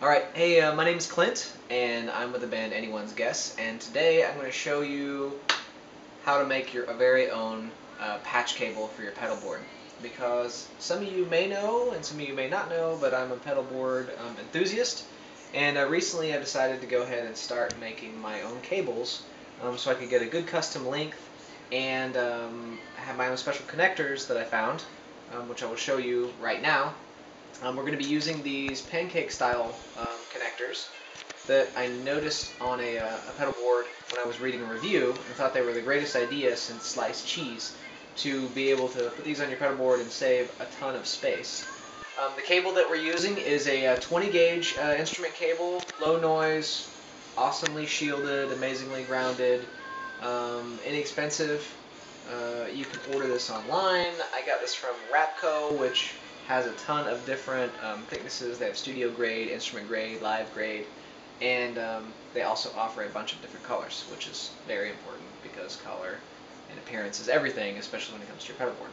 Alright, hey, my name is Clint, and I'm with the band Anyone's Guess, and today I'm going to show you how to make your very own patch cable for your pedal board. Because some of you may know, and some of you may not know, but I'm a pedal board enthusiast, and recently I decided to go ahead and start making my own cables so I could get a good custom length and have my own special connectors that I found, which I will show you right now. We're going to be using these pancake style connectors that I noticed on a pedal board when I was reading a review and thought they were the greatest idea since sliced cheese to be able to put these on your pedal board and save a ton of space. The cable that we're using is a 20 gauge instrument cable, low noise, awesomely shielded, amazingly grounded, inexpensive. You can order this online. I got this from Rapco, which has a ton of different thicknesses. They have studio grade, instrument grade, live grade, and they also offer a bunch of different colors, which is very important because color and appearance is everything, especially when it comes to your pedal board.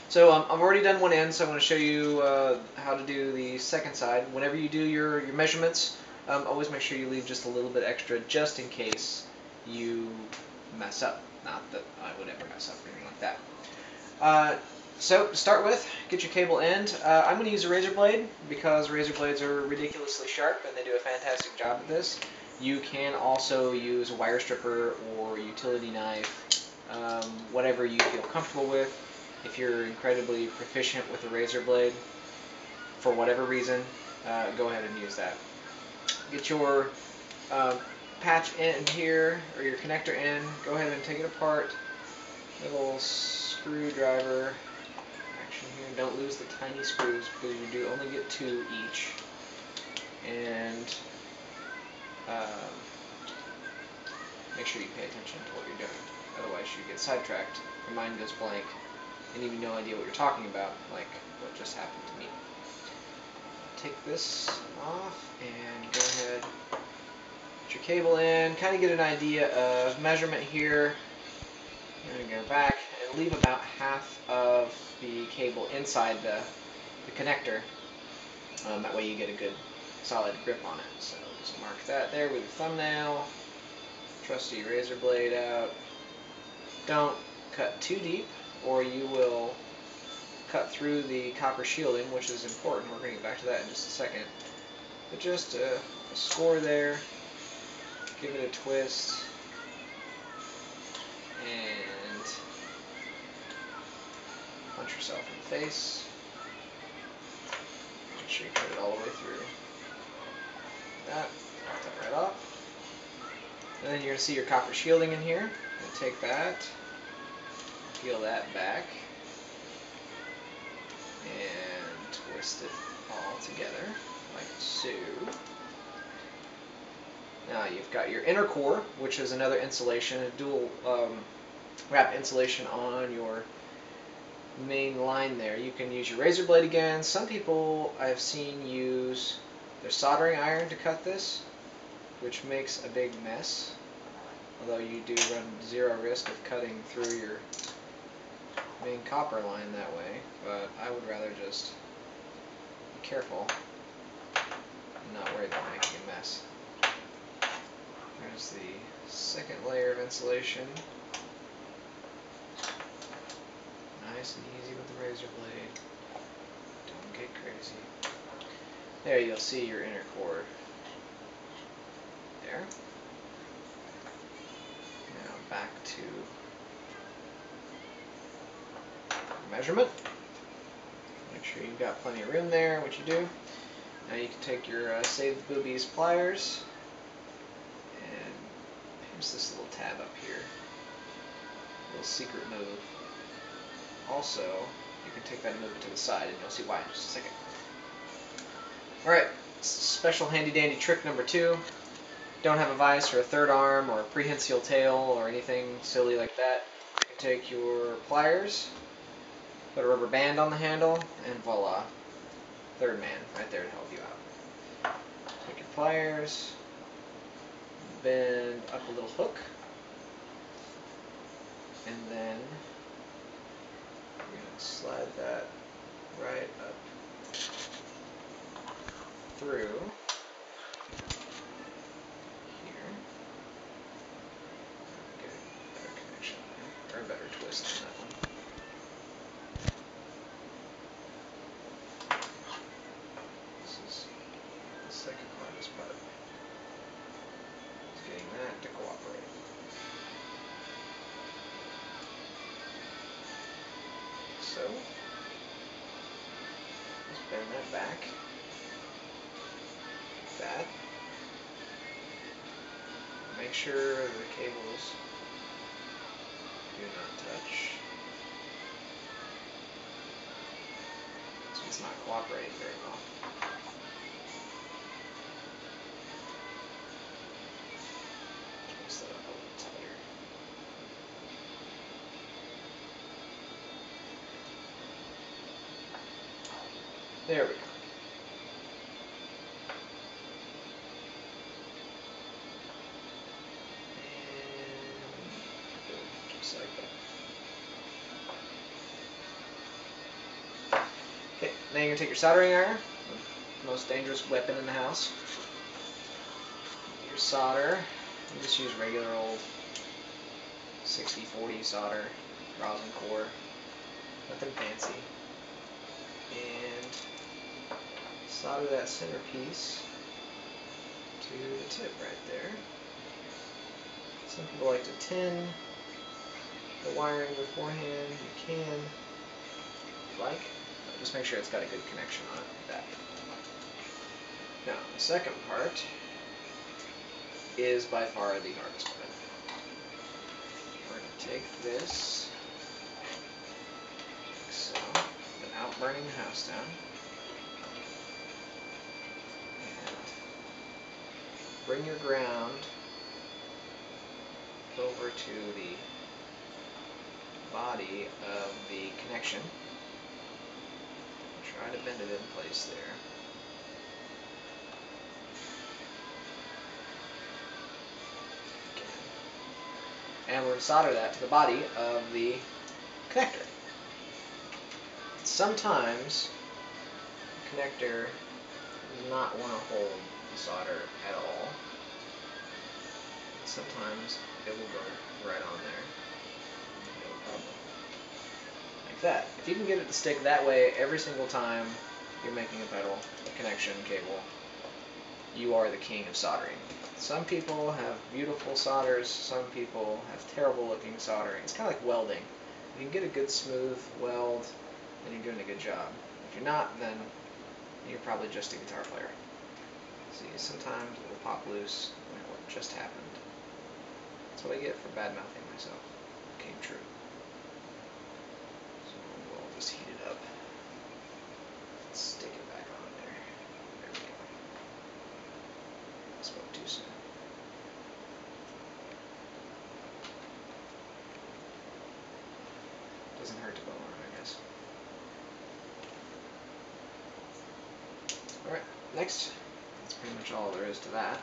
So I've already done one end, so I'm going to show you how to do the second side. Whenever you do your measurements, always make sure you leave just a little bit extra just in case you mess up. Not that I would ever mess up or anything like that. So to start with, get your cable end. I'm going to use a razor blade because razor blades are ridiculously sharp and they do a fantastic job at this. You can also use a wire stripper or utility knife, whatever you feel comfortable with. If you're incredibly proficient with a razor blade, for whatever reason, go ahead and use that. Get your patch end here, or your connector end, go ahead and take it apart. Little screwdriver action here. Don't lose the tiny screws because you do only get 2 each. And make sure you pay attention to what you're doing. Otherwise you get sidetracked, your mind goes blank, and you have no idea what you're talking about, like what just happened to me. Take this off and go ahead, put your cable in, kind of get an idea of measurement here. You're going to go back and leave about half of the cable inside the connector. That way you get a good solid grip on it. So just mark that there with your thumbnail. Trusty razor blade out. Don't cut too deep or you will cut through the copper shielding, which is important. We're going to get back to that in just a second. But just a score there. Give it a twist. And punch yourself in the face. Make sure you put it all the way through. That, pop that right off. And then you're going to see your copper shielding in here. And take that, peel that back, and twist it all together, like so. Now you've got your inner core, which is another insulation, a dual wrap insulation on your main line there. You can use your razor blade again. Some people I've seen use their soldering iron to cut this, which makes a big mess. Although you do run zero risk of cutting through your main copper line that way, but I would rather just be careful and not worry about making a mess. There's the second layer of insulation. Nice and easy with the razor blade. Don't get crazy. There you'll see your inner core. There. Now back to measurement. Make sure you've got plenty of room there, which you do. Now you can take your Save the Boobies pliers and pinch this little tab up here. Little secret move. Also, you can take that and move it to the side, and you'll see why in just a second. Alright, special handy dandy trick number 2. Don't have a vise or a third arm or a prehensile tail or anything silly like that. You can take your pliers, put a rubber band on the handle, and voila. Third man right there to help you out. Take your pliers, bend up a little hook, and then we're going to slide that right up through here. Get a better connection there, or a better twist on that one. This is the second hardest part, is getting that to cooperate. So, let's bend that back, like that. Make sure the cables do not touch. So it's not cooperating very well. Twist that up a little tighter. There we go. Just like that. Okay, now you're going to take your soldering iron, the most dangerous weapon in the house. Your solder, you just use regular old 60-40 solder, rosin core, nothing fancy. And solder that center piece to the tip right there. Some people like to tin the wiring beforehand. You can, if you like. Just make sure it's got a good connection on it, like that. Now, the second part is by far the hardest part. We're going to take this, like so, without burning the house down. And bring your ground over to the body of the connection. Try to bend it in place there. And we're going to solder that to the body of the connector. Sometimes the connector does not want to hold the solder at all. Sometimes it will go right on there. No problem. Like that. If you can get it to stick that way every single time you're making a pedal connection cable, you are the king of soldering. Some people have beautiful solders, some people have terrible looking soldering. It's kind of like welding. If you can get a good smooth weld, then you're doing a good job. If you're not, then you're probably just a guitar player. See, sometimes it will pop loose, like what just happened. That's what I get for bad mouthing myself. It came true. So we'll just heat it up. Stick it back on there. There we go. I spoke too soon. Doesn't hurt to go on, I guess. Alright, next. That's pretty much all there is to that.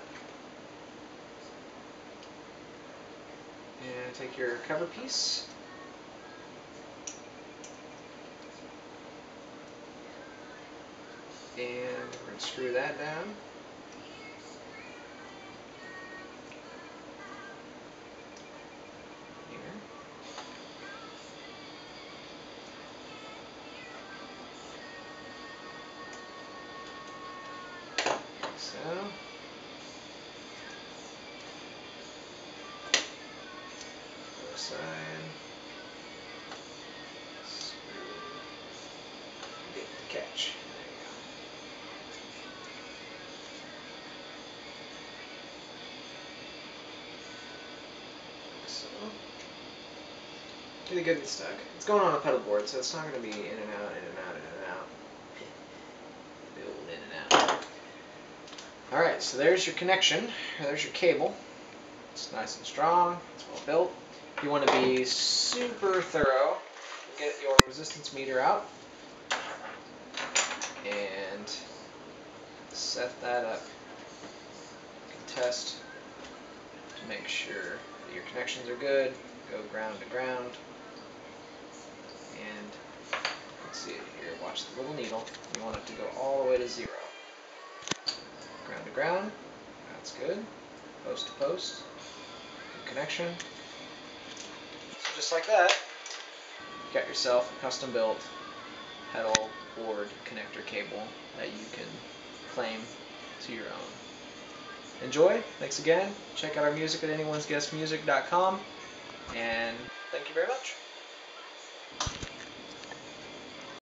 And take your cover piece. And we're going to screw that down. Here. Like so. Go aside. Screw. Get the catch. There you go. Like so. Really good and stuck. It's going on a pedal board, so it's not going to be in and out, in and out, in and out. The old in and out. Alright, so there's your connection. There's your cable. It's nice and strong. It's well built. If you want to be super thorough, get your resistance meter out and set that up. You can test to make sure that your connections are good. Go ground to ground. And let's see it here. Watch the little needle. You want it to go all the way to 0. ground. That's good. Post to post. Good connection. So just like that, you got yourself a custom built pedal board connector cable that you can claim to your own. Enjoy. Thanks again. Check out our music at anyonesguessmusic.com. And thank you very much.